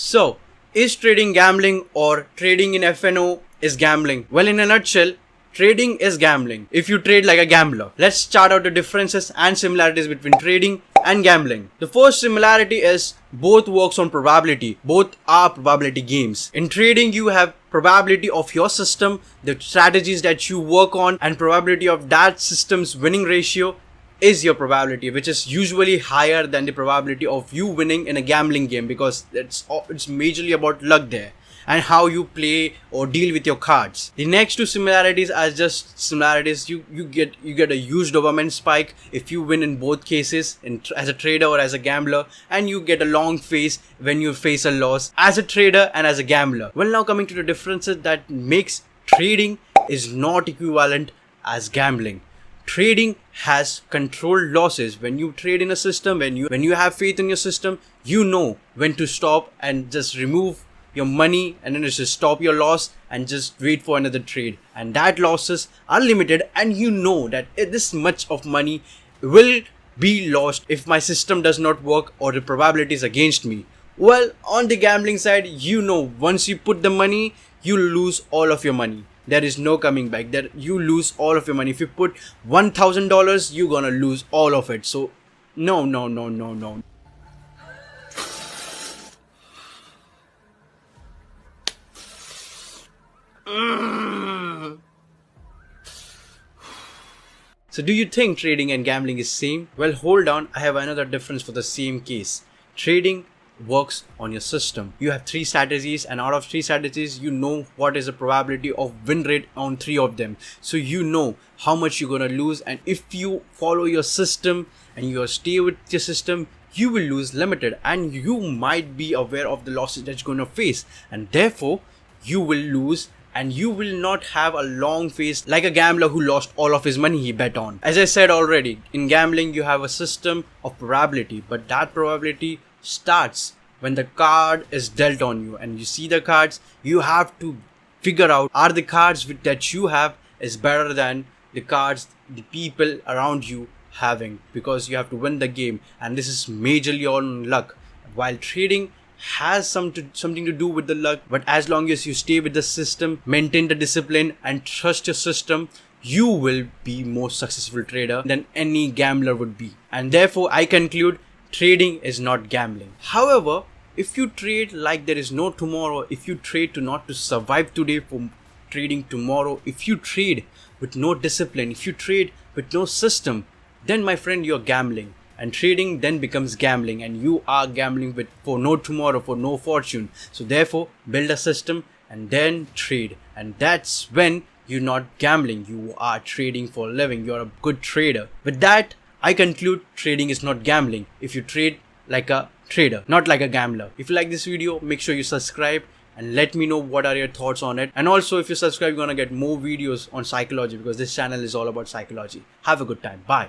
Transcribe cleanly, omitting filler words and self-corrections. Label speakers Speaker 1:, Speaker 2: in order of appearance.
Speaker 1: So, is trading gambling or trading in FNO is gambling? Well, in a nutshell, trading is gambling if you trade like a gambler. Let's chart out the differences and similarities between trading and gambling. The first similarity is both works on probability. Both are probability games. In trading, you have probability of your system, the strategies that you work on, and probability of that system's winning ratio is your probability, which is usually higher than the probability of you winning in a gambling game, because it's majorly about luck there and how you play or deal with your cards. The next two similarities are just similarities. You get a huge dopamine spike if you win in both cases, as a trader or as a gambler, and you get a long face when you face a loss as a trader and as a gambler. Well, now coming to the differences that makes trading is not equivalent as gambling. Trading has controlled losses. When you trade in a system, when you have faith in your system, you know when to stop and just remove your money and then just stop your loss and just wait for another trade. And that losses are limited, and you know that this much of money will be lost if my system does not work or the probability is against me. Well, on the gambling side, you know once you put the money, you lose all of your money. There is no coming back. That you lose all of your money. If you put $1,000, you're gonna lose all of it. So no. So do you think trading and gambling is same? Well, hold on, I have another difference for the same case. Trading works on your system. You have 3 strategies, and out of 3 strategies, you know what is the probability of win rate on 3 of them. So you know how much you're gonna lose, and if you follow your system and you stay with your system, you will lose limited, and you might be aware of the losses that you're gonna face, and therefore you will lose. And you will not have a long face like a gambler who lost all of his money he bet on. As I said already, in gambling you have a system of probability, but that probability starts when the card is dealt on you and you see the cards. You have to figure out, are the cards that you have is better than the cards the people around you having, because you have to win the game, and this is majorly on luck. While trading has something to do with the luck, but as long as you stay with the system, maintain the discipline and trust your system, you will be more successful trader than any gambler would be. And therefore I conclude trading is not gambling. However, if you trade like there is no tomorrow, if you trade not to survive today for trading tomorrow, if you trade with no discipline, if you trade with no system, then my friend, you're gambling. And trading then becomes gambling, and you are gambling for no tomorrow, for no fortune. So therefore, build a system and then trade. And that's when you're not gambling. You are trading for a living. You're a good trader. With that, I conclude trading is not gambling if you trade like a trader, not like a gambler. If you like this video, make sure you subscribe and let me know what are your thoughts on it. And also, if you subscribe, you're gonna get more videos on psychology, because this channel is all about psychology. Have a good time. Bye.